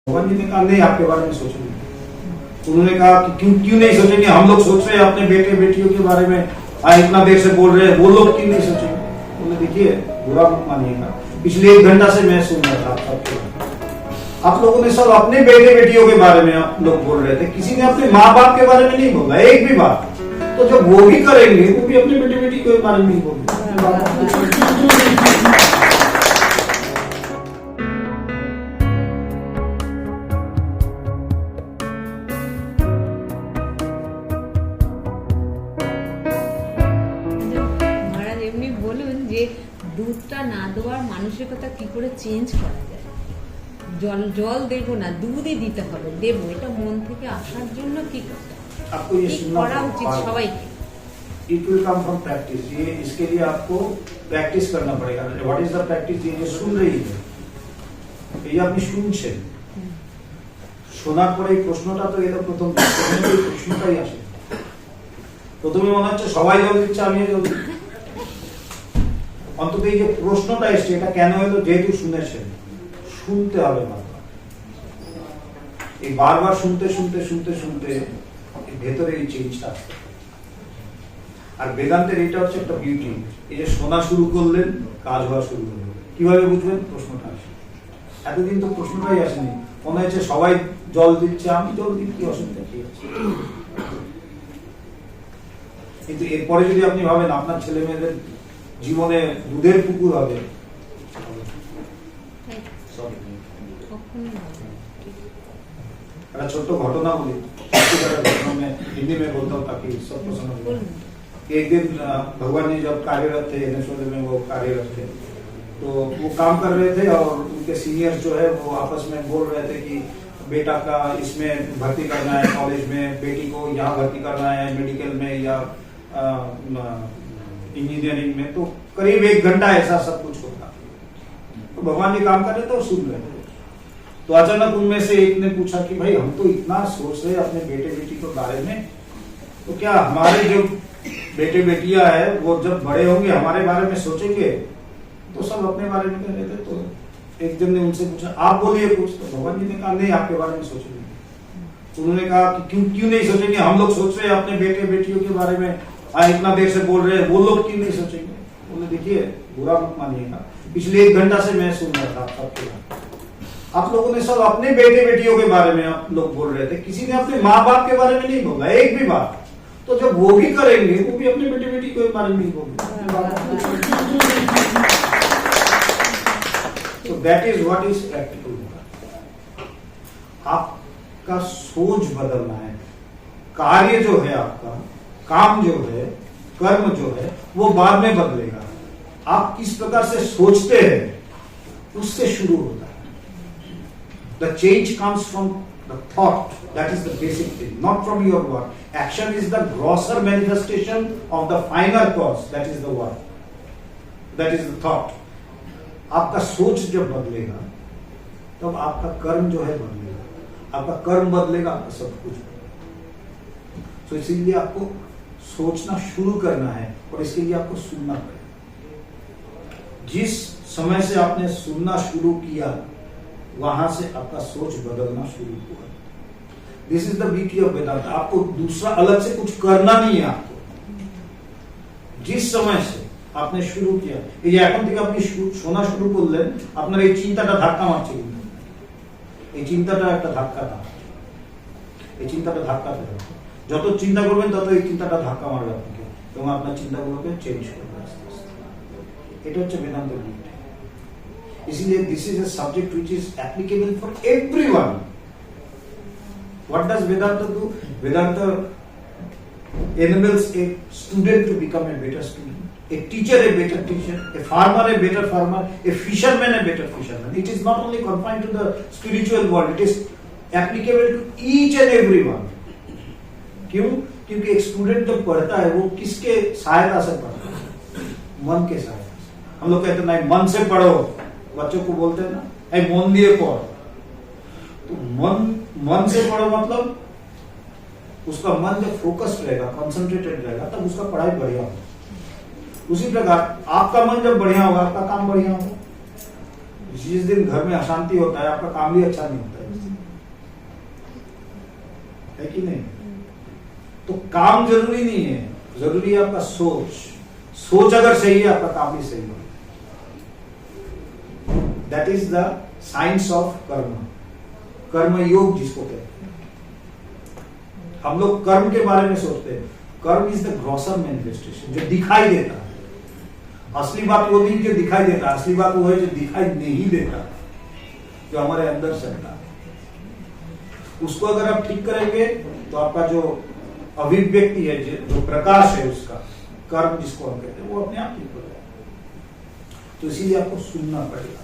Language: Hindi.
भगवान जी ने कहा नहीं आपके बारे में सोचेंगे। उन्होंने कहा कि क्यों नहीं सोचेंगे, हम लोग सोच रहे हैं अपने बेटे बेटियों के बारे में, इतना देर से बोल रहे हैं, वो लोग क्यों नहीं सोचेंगे। उन्होंने देखिए बुरा मत मानिएगा, पिछले 1 घंटा से मैं सुन रहा था आप सबके बारे में। आप लोगों ने सब अपने बेटे बेटियों के बारे में आप लोग बोल रहे थे, किसी ने अपने माँ बाप के बारे में नहीं बोला एक भी बात। तो जब वो भी करेंगे वो भी अपने बेटे बेटी के बारे में नहीं बोलेंगे। দুধটা না দেওয়ার মানসিকতা কি করে চেঞ্জ করা যায়। জল দেবো না, দুধই দিতে হবে, দেবো, এটা মন থেকে আসার জন্য কি করা উচিত সবাইকে। It will come from practice। ये इसके लिए आपको प्रैक्टिस करना पड़ेगा। What is the practice? ये सुन रही है, ये আপনি শুনছেন, শোনার পরে এই প্রশ্নটা তো এটা প্রথম প্রশ্নটাই আসে। প্রথমে মনে হচ্ছে সবাই জল দিচ্ছে, আমিও জল দিচ্ছি। অন্তত এই যে প্রশ্নটা এসছে এটা কেন হলো, যেহেতু শুনেছেন, শুনতে হবে বারবার। এই বারবার শুনতে শুনতে শুনতে শুনতে ভেতরে এই চেঞ্জটা আসবে। আর বেদান্তের এটা হচ্ছে একটা বিউটি, এই যে শোনা শুরু করলেন, কাজ হওয়া শুরু করলেন। কিভাবে বুঝবেন? প্রশ্নটা আসে। এতদিন তো প্রশ্নটাই আসেনি, মনে হচ্ছে সবাই জল দিচ্ছে, আমি জল দিই, কি অসুবিধা কি আছে। কিন্তু এরপরে যদি আপনি ভাবেন আপনার ছেলে মেয়েদের জীবনে দুধের পুকুর হবে, একটা ছোট্ট ঘটনা বলি, हिंदी में बोलता हूँ ताकि सब को समझ में। एक दिन भगवान जी जब कार्यरत थे, नशोद में वो कार्यरत थे, तो वो काम कर रहे थे और उनके सीनियर जो है वो आपस में बोल रहे थे कि बेटा का इसमें भर्ती करना है कॉलेज में, बेटी को यहाँ भर्ती करना है मेडिकल में या इंजीनियरिंग में। तो करीब 1 घंटा ऐसा सब कुछ होता। तो भगवान जी काम कर रहे थे और सुन रहे थे। तो अचानक उनमें से एक ने पूछा कि भाई हम तो इतना सोच रहे अपने बेटे बेटी के बारे में, तो क्या हमारे जो बेटे बेटियां है वो जब बड़े होंगे हमारे बारे में सोचेंगे? तो सब अपने बारे में कह रहे थे। तो एक जन ने उनसे पूछा आप बोलिए कुछ। तो भगवान जी ने कहा नहीं आपके बारे में सोचेंगे। उन्होंने कहा कि क्यों नहीं सोचेंगे, हम लोग सोच रहे हैं अपने बेटे बेटियों के बारे में, इतना देर से बोल रहे हैं, वो लोग क्यों नहीं सोचेंगे। उन्होंने देखिए बुरा मत मानिएगा, पिछले 1 घंटा से मैं सुन रहा था आप सबके बारे में। आप लोगों ने सब अपने बेटे बेटियों के बारे में आप लोग बोल रहे थे, किसी ने अपने माँ बाप के बारे में नहीं बोला एक भी बात। तो जब वो भी करेंगे वो भी अपने बेटे बेटी के बारे में नहीं बोलेंगे। तो that is what is practical. आपका सोच बदलना है। कार्य जो है आपका, काम जो है, कर्म जो है, वो बाद में बदलेगा। आप किस प्रकार से सोचते हैं उससे शुरू होता है। The change comes from the thought. That is the basic thing, not from your word. Action is the grosser manifestation of the finer cause. That is the word. That is the thought. आपका सोच जब बदलेगा तब आपका कर्म जो है बदलेगा। आपका कर्म बदलेगा, आपका सब कुछ बदलेगा। तो इसीलिए आपको सोचना शुरू करना है और इसके लिए आपको सुनना पड़ेगा। जिस समय से आपने सुनना शुरू किया वहां से आपका सोच बदलना शुरू हुआ। This is the beauty of Vedanta. आपको दूसरा अलग से कुछ करना नहीं है। आपको जिस समय से आपने शुरू किया, এই যে এখন থেকে আপনি শোনা শুরু করলেন, আপনার এই চিন্তাটা ধাক্কা মারছে, কিন্তু এই চিন্তাটা একটা ধাক্কা দাও, এই চিন্তাটা ধাক্কা দেবে। যত চিন্তা করবেন তত এই চিন্তাটা ধাক্কা মারবে আপনাকে এবং আপনার চিন্তাগুলোকে চেঞ্জ করবে আস্তে আস্তে। এটা হচ্ছে বেদান্তের ব্যাপার। इसलिए this is a subject which is applicable for everyone. What does Vedanta do? Vedanta enables a student to become a better student, a teacher a better teacher, a farmer a better farmer, a fisherman a better fisherman. It is not only confined to the spiritual world, it is applicable to each and everyone. क्यों? क्योंकि एक स्टूडेंट जब पढ़ता है वो किसके सहायता से पढ़ता है? मन के सहायता से। हम लोग कहते हैं मन से पढ़ो, बच्चों को बोलते हैं ना, मन दिए पढ़। तो मन से पढ़ो मतलब उसका मन जब फोकस्ड रहेगा, कंसंट्रेटेड रहेगा, तब उसका पढ़ाई बढ़िया होगा। उसी प्रकार आपका मन जब बढ़िया होगा, आपका काम बढ़िया होगा। जिस दिन घर में अशांति होता है, आपका काम भी अच्छा नहीं होता है। है कि नहीं? तो काम जरूरी नहीं है, जरूरी है आपका सोच अगर सही है आपका काम भी सही होगा। That is the science of कर्म, कर्म योग जिसको कहते हैं। हम लोग कर्म के बारे में सोचते हैं, कर्म इज द ग्रॉसर मैनिफेस्टेशन, जो दिखाई देता है। असली बात वो नहीं जो दिखाई देता, असली बात वो है जो दिखाई नहीं देता, जो हमारे अंदर चलता है। उसको अगर आप ठीक करेंगे तो आपका जो अभिव्यक्ति है, जो प्रकाश है उसका, कर्म जिसको हम कहते हैं, वो अपने आप ठीक हो जाएगा। तो इसीलिए आपको सुनना पड़ेगा।